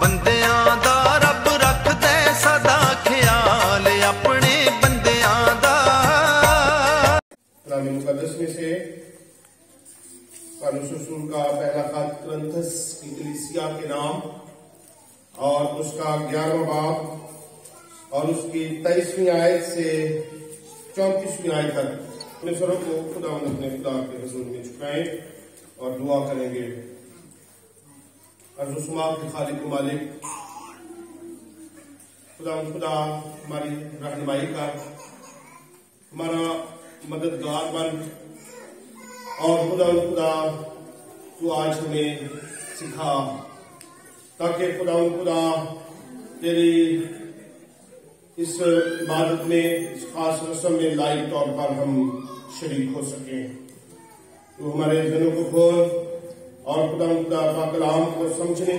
بندیاں دا رب رکھ دے سدا خیال اپنے بندیاں دا۔ قرآن مقدس میں سے پالوس رسول کا پہلا خط کرنتھس کی کلیسیا کے نام اور اس کا 11واں باب اور اس کی 23ویں آیت سے 34ویں آیت تک اپنے سروں کو خدا اپنے خدا کے حضور میں جھکائیں اور دعا کریں گے۔ عرض و سماع کے خالق و مالک خدا ہماری رہنمائی کر، ہمارا مددگار بن، اور خدا تو آج ہمیں سکھا تاکہ خدا تیری اس عبادت میں، اس خاص رسم میں لائق طور پر ہم شریک ہو سکیں۔ تو ہمارے دلوں کو کھول اور خدا پاک کلام کو سمجھنے،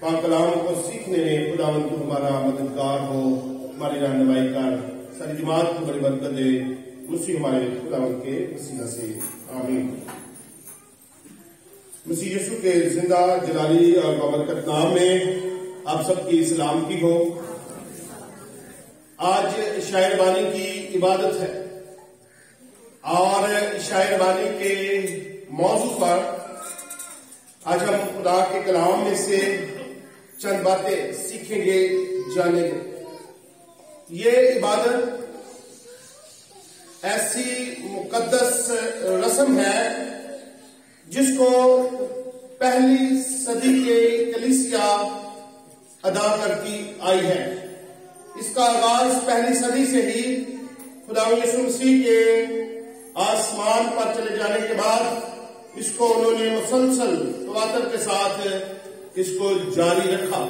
پاک کلام کو سیکھنے میں خدا تو ہمارا مددگار ہو، ہماری رہنمائی کر، ساری جماعت کو بڑی برکت دے، مسیح ہمارے خدا کے وسیلہ سے آمین۔ مسیح یسوع کے زندہ جلالی اور بابرکت نام میں آپ سب کی سلامتی ہو۔ آج شاعر بانی کی عبادت ہے اور شاعر بانی کے موضوع پر آج ہم خدا کے کلام میں سے چند باتیں سیکھیں گے، جانیں گے۔ یہ عبادت ایسی مقدس رسم ہے جس کو پہلی صدی کے کلیسیا ادا کرتی آئی ہے۔ اس کا آغاز پہلی صدی سے ہی خدا یسوع مسیح کے آسمان پر چلے جانے کے بعد اس کو انہوں نے مسلسل تواتر کے ساتھ اس کو جاری رکھا۔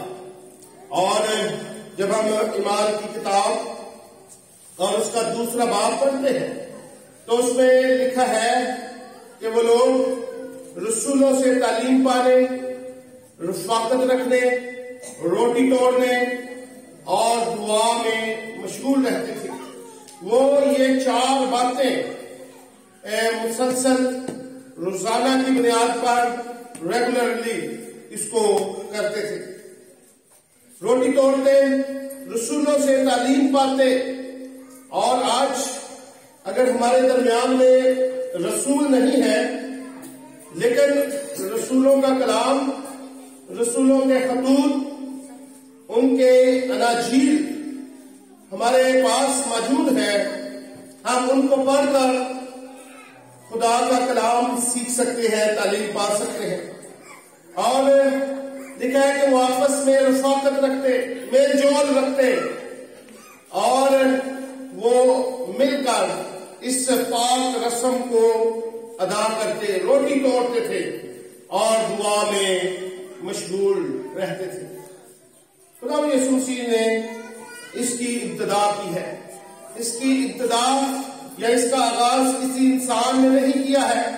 اور جب ہم اعمال کی کتاب اور اس کا دوسرا باب پڑھتے ہیں تو اس میں لکھا ہے کہ وہ لوگ رسولوں سے تعلیم پانے، رفاقت رکھنے، روٹی توڑنے اور دعا میں مشغول رہتے تھے۔ وہ یہ 4 باتیں مسلسل روزانہ کی بنیاد پر ریگولرلی اس کو کرتے تھے۔ روٹی توڑتے، رسولوں سے تعلیم پاتے، اور آج اگر ہمارے درمیان میں رسول نہیں ہے لیکن رسولوں کا کلام، رسولوں کے خطوط، ان کے اناجیل ہمارے پاس موجود ہے، ہم ان کو پڑھ کر خدا کا کلام سیکھ سکتے ہیں، تعلیم پا سکتے ہیں۔ اور لکھا ہے کہ وہ آپس میں رفاقت رکھتے، میل جول رکھتے، اور وہ مل کر اس پاک رسم کو ادا کرتے، روٹی توڑتے تھے اور دعا میں مشغول رہتے تھے۔ خدا یسوع مسیح نے اس کی ابتدا کی ہے۔ اس کی ابتدا یا اس کا آغاز کسی انسان نے نہیں کیا ہے،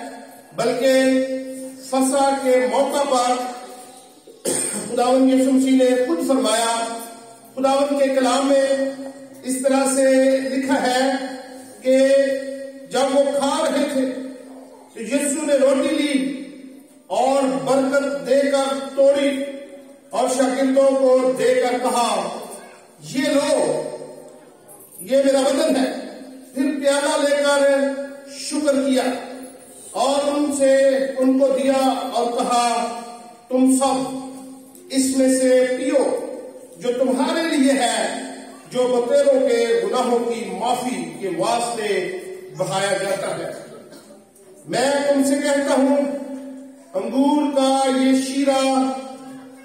بلکہ فسح کے موقع پر خداوند یسوع مسیح نے خود فرمایا۔ خداوند کے کلام میں اس طرح سے لکھا ہے کہ جب وہ کھا رہے تھے تو یسوع نے روٹی لی اور برکت دے کر توڑی اور شاگردوں کو دے کر کہا، یہ لو، یہ میرا بدن ہے۔ پھر پیالہ لے کر شکر کیا اور ان کو دیا اور کہا، تم سب اس میں سے پیو، جو تمہارے لیے ہے، جو بطیروں کے گناہوں کی معافی کے واسطے بہایا جاتا ہے۔ میں تم سے کہتا ہوں، انگور کا یہ شیرہ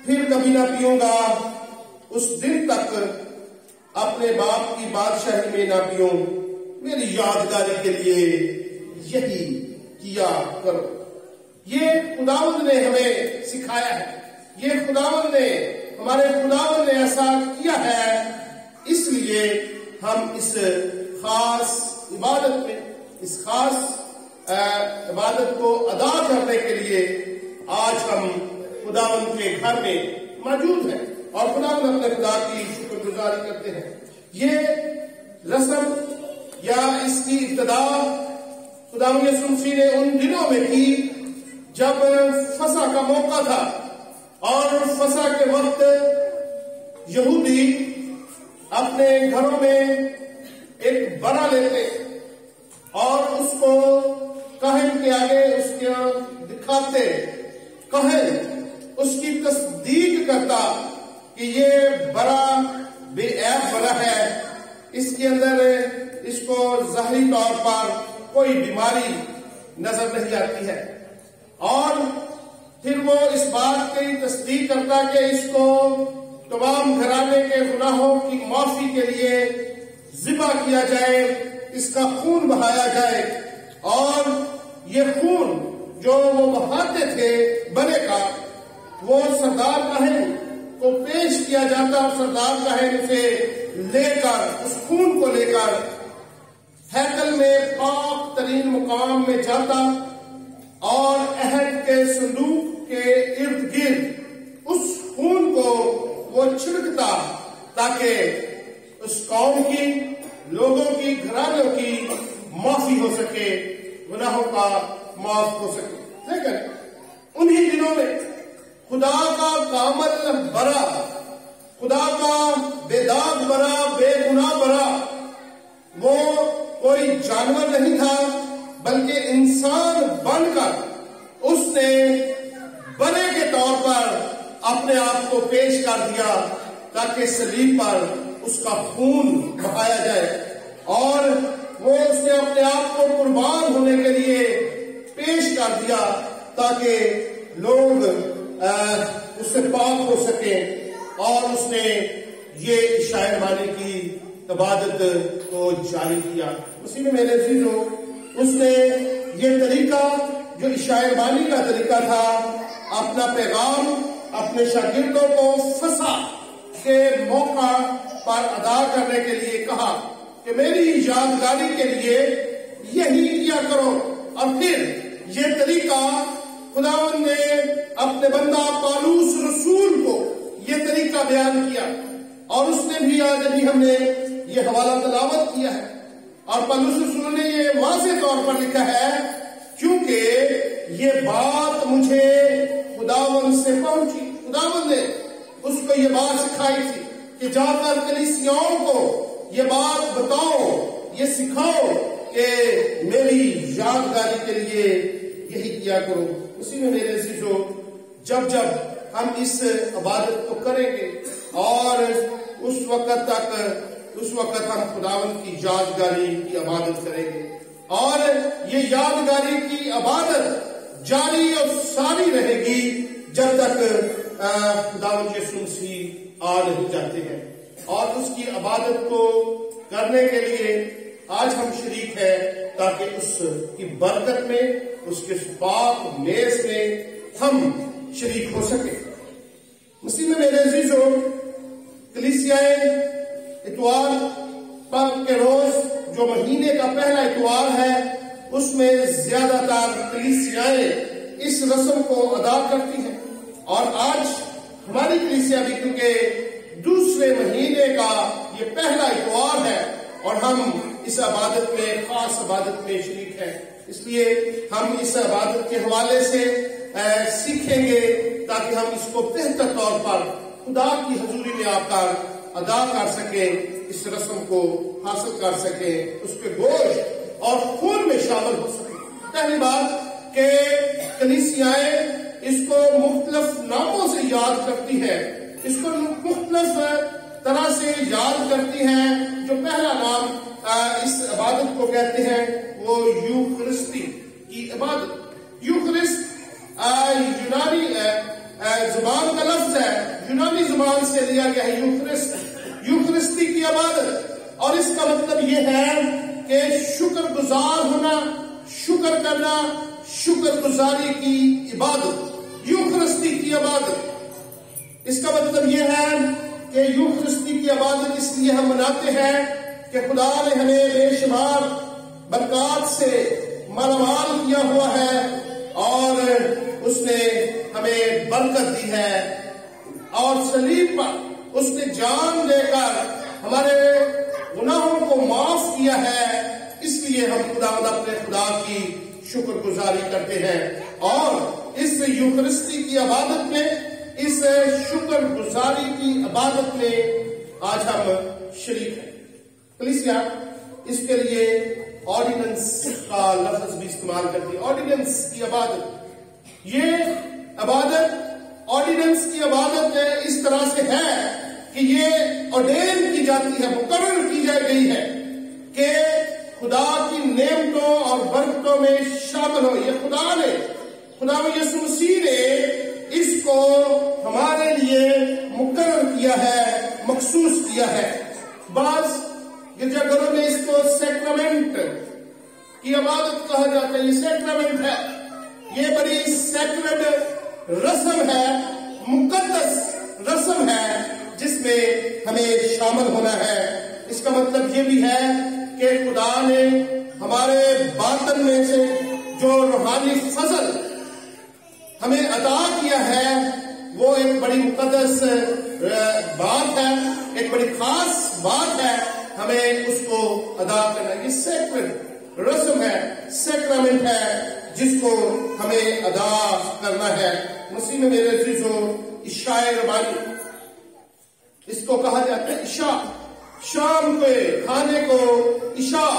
پھر کبھی نہ پیوں گا، اس دن تک اپنے باپ کی بادشاہی میں نہ پیوں۔ میری یادگاری کے لیے یہی کیا کرو۔ یہ خداوند نے ہمیں سکھایا ہے، یہ خداوند نے، ہمارے خداوند نے ایسا کیا ہے، اس لیے ہم اس خاص عبادت میں، اس خاص عبادت کو ادا کرنے کے لیے آج ہم خداوند کے گھر میں موجود ہیں اور خداوند اپنے خدا کی شکر گزاری کرتے ہیں۔ یہ رسم یا اس کی ابتدا خداوند یسوع مسیح نے ان دنوں میں کی جب فسح کا موقع تھا اور فسح کے وقت یہودی اپنے گھروں میں ایک برا لیتے اور اس کو کاہن کے آگے اس کے دکھاتے. کاہن اس کی تصدیق کرتا کہ یہ برا بے عیب برا ہے، اس کے اندر اس کو ظاہری طور پر کوئی بیماری نظر نہیں آتی ہے، اور پھر وہ اس بات کی تصدیق کرتا کہ اس کو تمام گھرانے کے گناہوں کی معافی کے لیے ذبح کیا جائے، اس کا خون بہایا جائے. اور یہ خون جو وہ بہاتے تھے برے کا، وہ سردار کاہن کو پیش کیا جاتا، اور سردار کاہن سے لے کر اس خون کو لے کر ہیکل میں پاک ترین مقام میں جاتا اور عہد کے صندوق کے ارد گرد اس خون کو وہ چھڑکتا تاکہ اس قوم کی، لوگوں کی، گھرانوں کی معافی ہو سکے، گناہوں کا معاف ہو سکے. لیکن انہی دنوں میں خدا کا کامل برا، خدا کا بے داغ برا، بے گناہ برا، وہ کوئی جانور نہیں تھا بلکہ انسان بن کر اس نے برے کے طور پر اپنے آپ کو پیش کر دیا تاکہ صلیب پر اس کا خون بہایا جائے، اور وہ اس نے اپنے آپ کو قربان ہونے کے لیے پیش کر دیا تاکہ لوگ اس سے پاک ہو سکیں. اور اس نے یہ عشاء مانی کی عبادت کو جاری کیا. اسی میں میرے عزیزو، اس نے یہ طریقہ جو عشاء مانی کا طریقہ تھا، اپنا پیغام اپنے شاگردوں کو فسح کے موقع پر ادا کرنے کے لیے کہا کہ میری یادگاری کے لیے یہی کیا کرو. اور پھر یہ طریقہ خداوند نے اپنے بندہ پالوس رسول کو یہ طریقہ بیان کیا، اور اس نے بھی آج ابھی ہم نے یہ حوالہ تلاوت کیا ہے، اور پالوس رسول نے یہ واضح طور پر لکھا ہے کیونکہ یہ بات مجھے خداوند سے پہنچی. خداوند نے اس کو یہ بات سکھائی تھی کہ جا کر کلیسیاؤں کو یہ بات بتاؤ، یہ سکھاؤ کہ میری یادگاری کے لیے یہی کیا کرو. اسی میں میرے عزیزو، جب جب ہم اس عبادت کو کریں گے اور اس وقت ہم خداوند کی یادگاری کی عبادت کریں گے، اور یہ یادگاری کی عبادت جاری اور ساری رہے گی جب تک خداوند یسوع مسیح آ نہیں جاتے ہیں. اور اس کی عبادت کو کرنے کے لیے آج ہم شریک ہیں تاکہ اس کی برکت میں، اس کے پاک میز میں ہم شریک ہو سکیں. مسیح میں میرے عزیزو، کلیسیائے اتوار پر کے روز جو مہینے کا پہلا اتوار ہے، اس میں زیادہ تر کلیسیائیں اس رسم کو ادا کرتی ہیں. اور آج ہماری کلیسیا بھی کیونکہ دوسرے مہینے کا یہ پہلا اتوار ہے اور ہم اس عبادت میں، خاص عبادت میں شریک ہیں، اس لیے ہم اس عبادت کے حوالے سے سیکھیں گے تاکہ ہم اس کو بہتر طور پر خدا کی حضوری میں آ کر ادا کر سکیں، اس رسم کو حاصل کر سکیں، اس کے گوشت اور خون میں شامل ہو سکیں. پہلی بات کہ کلیسیائیں اس کو مختلف ناموں سے یاد کرتی ہے، اس کو مختلف طرح سے یاد کرتی ہیں. جو پہلا نام اس عبادت کو کہتے ہیں وہ یوخرستی کی عبادت. یوخرست یونانی زبان کا لفظ ہے، یونانی زبان سے لیا گیا ہے یوخرست، یوخرستی کی عبادت. اور اس کا مطلب یہ ہے کہ شکر گزار ہونا، شکر کرنا، شکر گزاری کی عبادت، یوخرستی کی عبادت. اس کا مطلب یہ ہے کہ یوخرستی کی عبادت اس لیے ہم مناتے ہیں کہ خدا نے ہمیں بے شمار برکات سے مالامال کیا ہوا ہے اور اس نے ہمیں برکت دی ہے، اور صلیب پر اس نے جان دے کر ہمارے گناہوں کو معاف کیا ہے. اس لیے ہم اپنے خدا کی شکر گزاری کرتے ہیں. اور اس یوخرستی کی عبادت میں اس شکر گزاری کی عبادت میں آج ہم شریک ہیں۔ کلیسیا اس کے لیے آرڈیننس کا لفظ بھی استعمال کرتی ہے، آرڈیننس کی عبادت۔ یہ عبادت آرڈیننس کی عبادت اس طرح سے ہے کہ یہ آرڈین کی جاتی ہے، مقرر کی جائے گئی ہے کہ خدا کی نعمتوں اور برکتوں میں شامل ہو۔ یہ خدا یسوع مسیح نے اس کو ہمارے لیے مقرر کیا ہے، مخصوص کیا ہے۔ بعض گرجا گھروں میں اس کو سیکرمنٹ کی عبادت کہا جاتا ہے۔ یہ سیکرمنٹ ہے، یہ بڑی سیکرڈ رسم ہے، مقدس رسم ہے جس میں ہمیں شامل ہونا ہے۔ اس کا مطلب یہ بھی ہے کہ خدا نے ہمارے باطن میں سے جو روحانی فضل ہمیں عطا کیا ہے وہ ایک بڑی مقدس بات ہے، ایک بڑی خاص بات ہے، ہمیں اس کو ادا کرنا۔ یہ سیکرڈ رسم ہے، سیکرامنٹ ہے جس کو ہمیں ادا کرنا ہے۔ مسیح میں میرے عزیزو، عشاء ربانی اس کو کہا جاتا ہے، عشاء، شام کے کھانے کو عشاء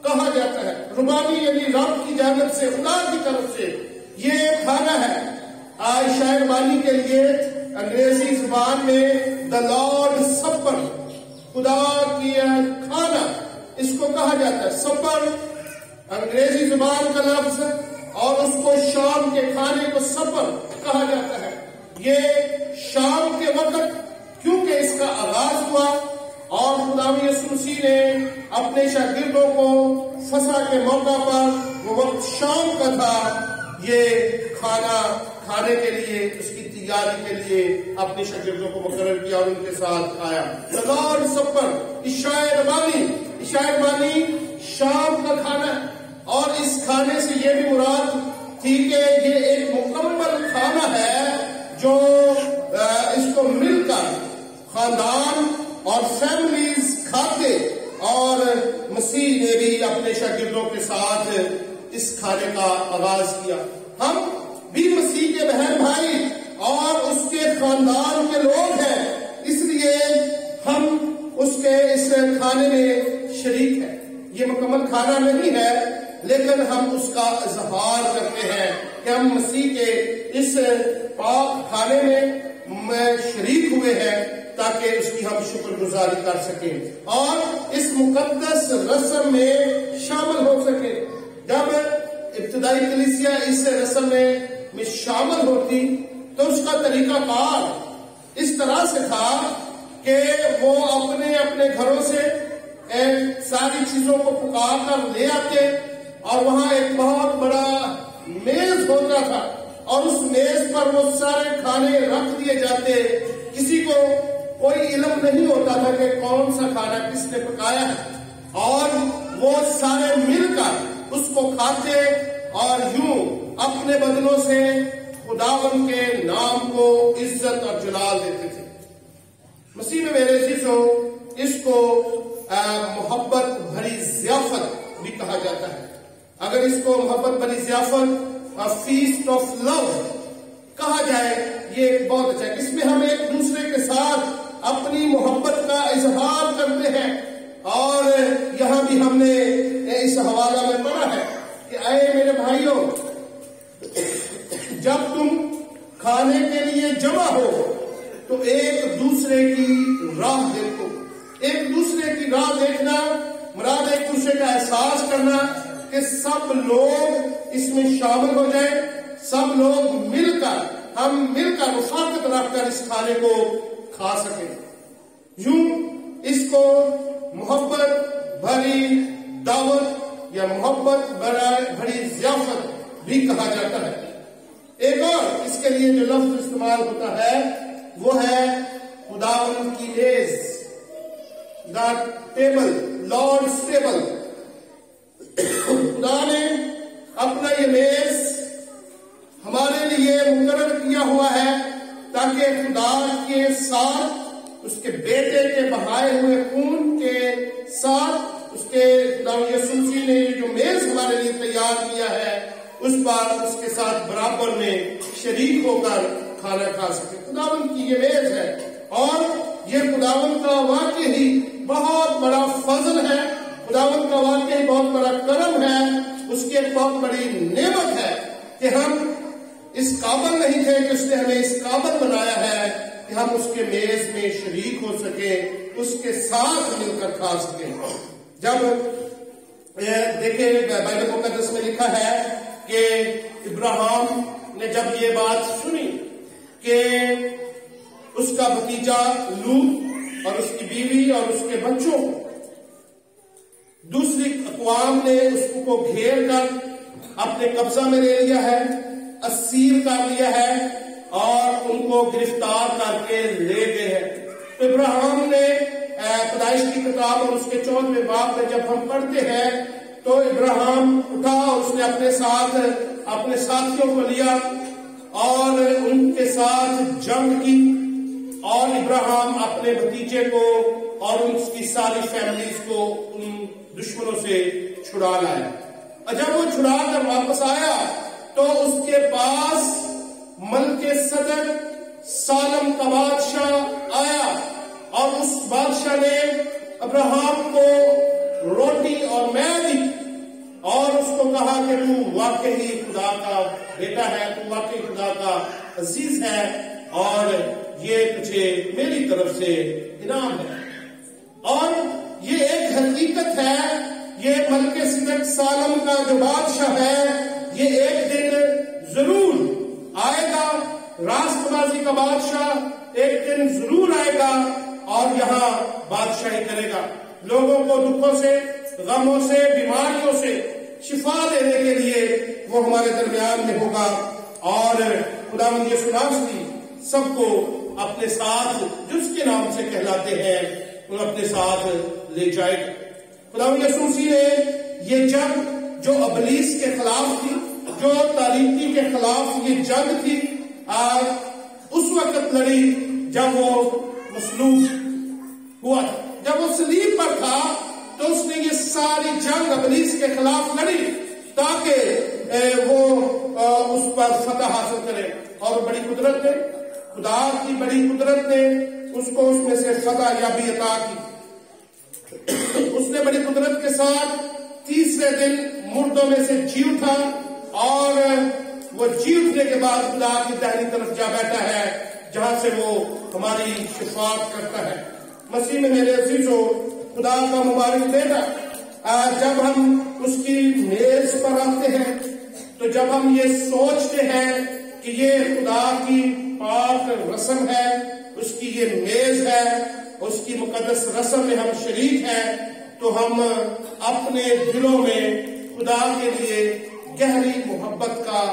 کہا جاتا ہے۔ ربانی یعنی رب کی جانب سے، خدا کی طرف سے یہ کھانا ہے۔ عشاء ربانی کے لیے انگریزی زبان میں دا لارڈ سپر، خدا کی کھانا، اس کو کہا جاتا ہے۔ سپر انگریزی زبان کا لفظ، اور اس کو شام کے کھانے کو سپر کہا جاتا ہے۔ یہ شام کے وقت کیونکہ اس کا آغاز ہوا اور خدا یسوع مسیح نے اپنے شاگردوں کو فسح کے موقع پر، وہ وقت شام کا تھا، یہ کھانا کھانے کے لیے، اس کی تیاری کے لیے اپنے شاگردوں کو مقرر کیا اور ان کے ساتھ آیا۔ لارڈ سپر، عشاء ربانی، عشاء ربانی شام کا کھانا، اور اس کھانے سے یہ بھی مراد تھی کہ یہ ایک مکمل کھانا ہے جو اس کو مل کر خاندان اور فیملیز کھاتے، اور مسیح نے بھی اپنے شاگردوں کے ساتھ اس کھانے کا آغاز کیا۔ ہم بھی مسیح کے بہن بھائی اور اس کے خاندان کے لوگ ہیں، اس لیے ہم اس کے اس کھانے میں شریک ہیں۔ یہ مکمل کھانا نہیں ہے، لیکن ہم اس کا اظہار کرتے ہیں کہ ہم مسیح کے اس پاک کھانے میں شریک ہوئے ہیں تاکہ اس کی ہم شکر گزاری کر سکیں اور اس مقدس رسم میں شامل ہو سکیں۔ جب ابتدائی کلیسیا اس رسم میں شامل ہوتی تو اس کا طریقہ کار اس طرح سے تھا کہ وہ اپنے اپنے گھروں سے ساری چیزوں کو پکار کر لے آتے، اور وہاں ایک بہت بڑا میز ہوتا تھا، اور اس میز پر وہ سارے کھانے رکھ دیے جاتے۔ کسی کو کوئی علم نہیں ہوتا تھا کہ کون سا کھانا کس نے پکایا ہے، اور وہ سارے مل کر اس کو کھاتے اور یوں اپنے بدنوں سے خداوند کے نام کو عزت اور جلال دیتے تھے۔ مسیح میں میرے عزیزو، اس کو محبت بھری ضیافت بھی کہا جاتا ہے۔ اگر اس کو محبت بھری ضیافت، فیسٹ آف لو کہا جائے، یہ بہت اچھا ہے۔ اس میں ہم ایک دوسرے کے ساتھ اپنی محبت کا اظہار کرتے ہیں، اور یہاں بھی ہم نے اس حوالہ میں پڑھا ہے کہ اے میرے بھائیوں، جب تم کھانے کے لیے جمع ہو تو ایک دوسرے کی راہ دیکھو۔ ایک دوسرے کی راہ دیکھنا مراد ایک دوسرے کا احساس کرنا کہ سب لوگ اس میں شامل ہو جائیں، سب لوگ مل کر، ہم مل کر رفاقت رکھ کر اس کھانے کو کھا سکیں۔ یوں اس کو محبت بھری دعوت یا محبت بھری ضیافت بھی کہا جاتا ہے۔ ایک اور اس کے لیے جو لفظ استعمال ہوتا ہے وہ ہے خداوند کی میز، دا ٹیبل، لارڈز ٹیبل۔ خدا نے اپنا یہ میز ہمارے لیے مقرر کیا ہوا ہے تاکہ خدا کے ساتھ، اس کے بیٹے کے بہائے ہوئے خون کے ساتھ، اس کے خدا یسوع مسیح نے جو میز ہمارے لیے تیار کیا ہے، اس پر اس کے ساتھ برابر میں شریک ہو کر کھانا کھا سکے. خداوند کی یہ میز ہے اور یہ خداوند کا واقعی بہت بڑا فضل ہے، خداوند کا واقعی بہت بڑا کرم ہے، اس کی ایک بہت بڑی نعمت ہے کہ ہم اس قابل نہیں تھے کہ اس نے ہمیں اس قابل بنایا ہے کہ ہم اس کے میز میں شریک ہو سکیں، اس کے ساتھ مل کر کھا سکیں. جب دیکھیں بائبل مقدس میں لکھا ہے کہ ابراہیم نے جب یہ بات سنی کہ اس کا بھتیجا لوط اور اس کی بیوی اور اس کے بچوں دوسری اقوام نے اس کو گھیر کر اپنے قبضہ میں لے لیا ہے، اسیر کر لیا ہے اور ان کو گرفتار کر کے لے گئے ہیں. تو ابراہیم نے پیدائش کی کتاب اور اس کے 14ویں باب میں جب ہم پڑھتے ہیں تو ابراہیم اٹھا اور اس نے اپنے ساتھ اپنے ساتھیوں کو لیا اور ان کے ساتھ جنگ کی اور ابراہیم اپنے بھتیجے کو اور اس کی ساری فیملیز کو ان دشمنوں سے چھڑا لایا. اور جب وہ چھڑا کر واپس آیا تو اس کے پاس ملک صدر سالم کا بادشاہ آیا اور اس بادشاہ نے ابراہیم کو روٹی اور مے دی اور اس کو کہا کہ تو واقعی خدا کا بیٹا ہے، تو واقعی خدا کا عزیز ہے اور یہ تجھے میری طرف سے انعام ہے. اور یہ ایک حقیقت ہے، یہ ملک صدق سالم کا جو بادشاہ ہے یہ ایک دن ضرور آئے گا، راست بازی کا بادشاہ ایک دن ضرور آئے گا اور یہاں بادشاہی کرے گا. لوگوں کو دکھوں سے، غموں سے، بیماریوں سے شفا دینے کے لیے وہ ہمارے درمیان میں ہوگا اور خداوند یسوع مسیح سب کو اپنے ساتھ جس کے نام سے کہلاتے ہیں ان اپنے ساتھ لے جائے گا. خداوند یسوع مسیح نے یہ جنگ جو ابلیس کے خلاف تھی، جو تاریکی کے خلاف یہ جنگ تھی، اس وقت لڑی جب وہ مصلوب ہوا تھا. جب وہ صلیب پر تھا تو اس نے یہ ساری جنگ ابلیس کے خلاف لڑی تاکہ وہ اس پر فتح حاصل کرے. اور بڑی قدرت نے، خدا کی بڑی قدرت نے اس کو اس میں سے فتح یابی عطا کی. اس نے بڑی قدرت کے ساتھ تیسرے دن مردوں میں سے جی اٹھا اور وہ جی اٹھنے کے بعد خدا کی داہنی طرف جا بیٹھا ہے جہاں سے وہ ہماری شفاعت کرتا ہے. مسیح میں میرے عزیزو، خدا کا مبارک بیٹا جب ہم اس کی میز پر آتے ہیں تو جب ہم یہ سوچتے ہیں کہ یہ خدا کی پاک رسم ہے، اس کی یہ میز ہے، اس کی مقدس رسم میں ہم شریک ہیں، تو ہم اپنے دلوں میں خدا کے لیے گہری محبت کا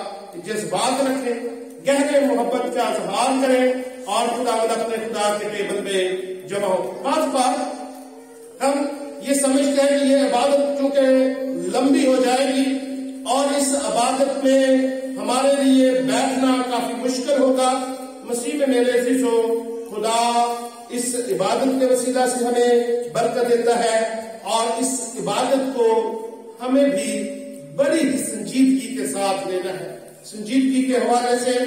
جذبات رکھیں، گہرے محبت کا اظہار کریں اور اپنے خدا کے ٹیبل میں جمع ہو. بعض بار ہم یہ سمجھتے ہیں کہ یہ عبادت چونکہ لمبی ہو جائے گی اور اس عبادت میں ہمارے لیے بیٹھنا کافی مشکل ہوگا. مسیح میں میرے عزیزو، خدا اس عبادت کے وسیلہ سے ہمیں برکت دیتا ہے اور اس عبادت کو ہمیں بھی بڑی ہی سنجیدگی کے ساتھ لینا ہے. سنجیدگی کے حوالے سے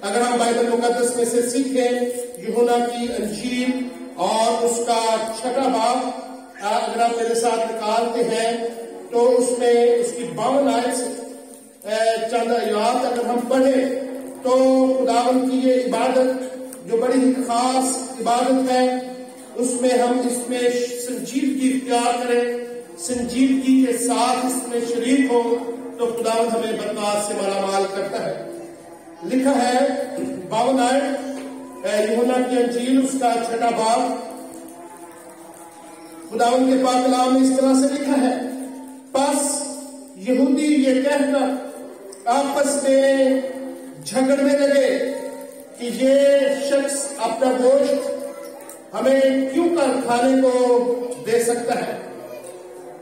اگر ہم بائبل مقدس میں سے سیکھیں یوحنا کی انجیل اور اس کا 6واں باب اگر آپ میرے ساتھ نکالتے ہیں تو اس میں اس کی 52 آیت سے چند آیات اگر ہم پڑھیں تو خداوند کی یہ عبادت جو بڑی ہی خاص عبادت ہے اس میں ہم اس میں سنجیدگی اختیار کریں، سنجیدگی کے ساتھ اس میں شریک ہو تو خداوند ہمیں برکات سے مالا مال کرتا ہے. لکھا ہے 52 آیت یوحنا کی انجیل اس کا 6واں باب، خداوند کے پاک کلام میں اس طرح سے لکھا ہے، پس یہودی یہ کہہ کر آپس میں جھگڑنے لگے کہ یہ شخص اپنا گوشت ہمیں کیوں کر کھانے کو دے سکتا ہے.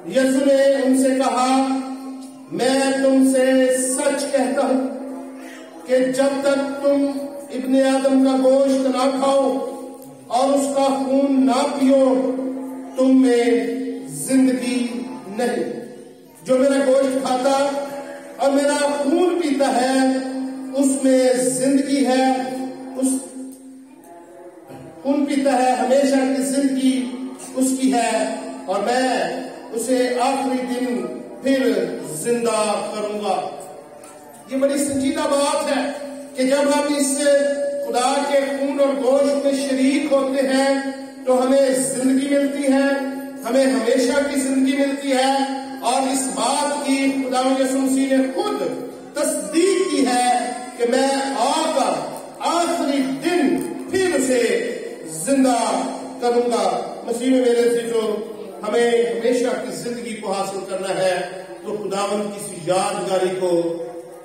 یسوع نے ان سے کہا، میں تم سے سچ کہتا ہوں کہ جب تک تم ابن آدم کا گوشت نہ کھاؤ اور اس کا خون نہ پیو تم میں زندگی نہیں. جو میرا گوشت کھاتا اور میرا خون پیتا ہے اس میں زندگی ہے پیتا ہے ہمیشہ کی زندگی اس کی ہے اور میں اسے آخری دن پھر زندہ کروں گا۔ یہ بڑی سنجیدہ بات ہے کہ جب ہم اس خدا کے خون اور گوشت میں شریک ہوتے ہیں تو ہمیں زندگی ملتی ہے، ہمیں ہمیشہ کی زندگی ملتی ہے، اور اس بات کی خدا یسوع مسیح نے خود تصدیق کی ہے کہ میں آ کر آخری دن پھر اسے زندہ کروں گا۔ مسیح میں میرے عزیزو، ہمیں ہمیشہ کی زندگی کو حاصل کرنا ہے تو خداوند کی اس یادگاری کو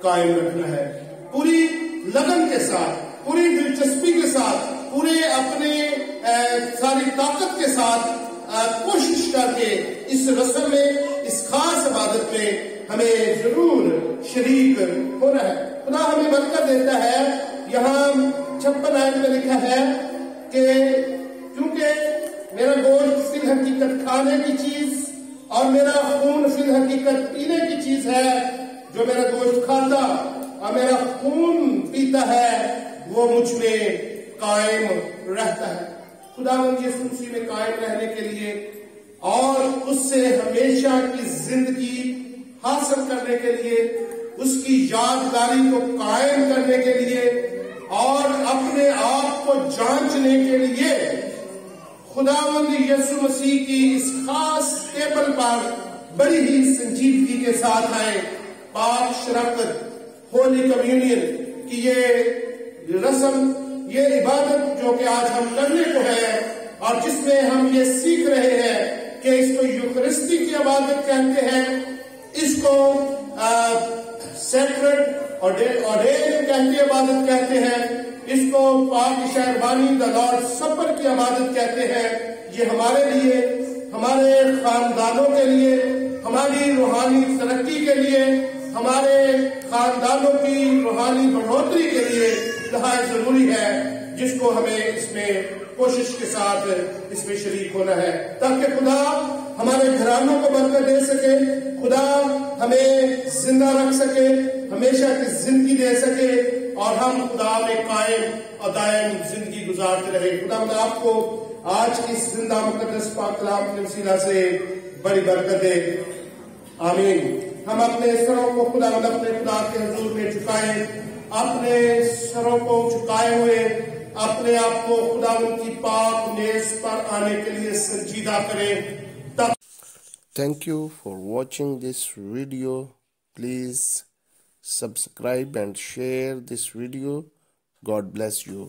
قائم رکھنا ہے، پوری لگن کے ساتھ، پوری دلچسپی کے ساتھ، پورے اپنے ساری طاقت کے ساتھ کوشش کر کے اس رسم میں، اس خاص عبادت میں ہمیں ضرور شریک ہونا ہے۔ خدا ہمیں برکت دیتا ہے۔ یہاں 56 آیت میں لکھا ہے کہ کیونکہ میرا گوشت فی الحقیقت کھانے کی چیز اور میرا خون فی الحقیقت پینے کی چیز ہے، جو میرا گوشت کھاتا اور میرا خون پیتا ہے وہ مجھ میں قائم رہتا ہے۔ خداوند یسوع مسیح میں قائم رہنے کے لیے اور اس سے ہمیشہ کی زندگی حاصل کرنے کے لیے، اس کی یادگاری کو قائم کرنے کے لیے اور اپنے آپ کو جانچنے کے لیے خداوند یسوع مسیح کی اس خاص ٹیبل پر بڑی ہی سنجیدگی کے ساتھ آئے۔ پاک شراکت، ہولی کمیونین کی یہ رسم، یہ عبادت جو کہ آج ہم کرنے کو ہے اور جس میں ہم یہ سیکھ رہے ہیں کہ اس کو یوکرستی کی عبادت کہتے ہیں، اس کو سیکرڈ آرڈین کہتے عبادت کہتے ہیں، اس کو پاک شہربانی دا لارڈ سپر کی عبادت کہتے ہیں۔ یہ ہمارے لیے، ہمارے خاندانوں کے لیے، ہماری روحانی ترقی کے لیے، ہمارے خاندانوں کی روحانی بڑھوتری کے لیے نہایت ضروری ہے، جس کو ہمیں اس میں کوشش کے ساتھ اس میں شریک ہونا ہے تاکہ خدا ہمارے گھرانوں کو برکت دے سکے، خدا ہمیں زندہ رکھ سکے، ہمیشہ کی زندگی دے سکے اور ہم خدا میں قائم اور دائم زندگی گزارتے رہے۔ خدا میں آپ کو آج کی زندہ مقدس پاک کلام کے وسیلہ سے بڑی برکت دے، آمین۔ ہم اپنے سروں کو اپنے خدا کے حضور میں جھکائیں، اپنے سروں کو جھکائے ہوئے اپنے آپ کو خدا کی پاک میز پر آنے کے لیے سنجیدہ کریں۔ Thank you for watching this video. Please subscribe and share this video. God bless you.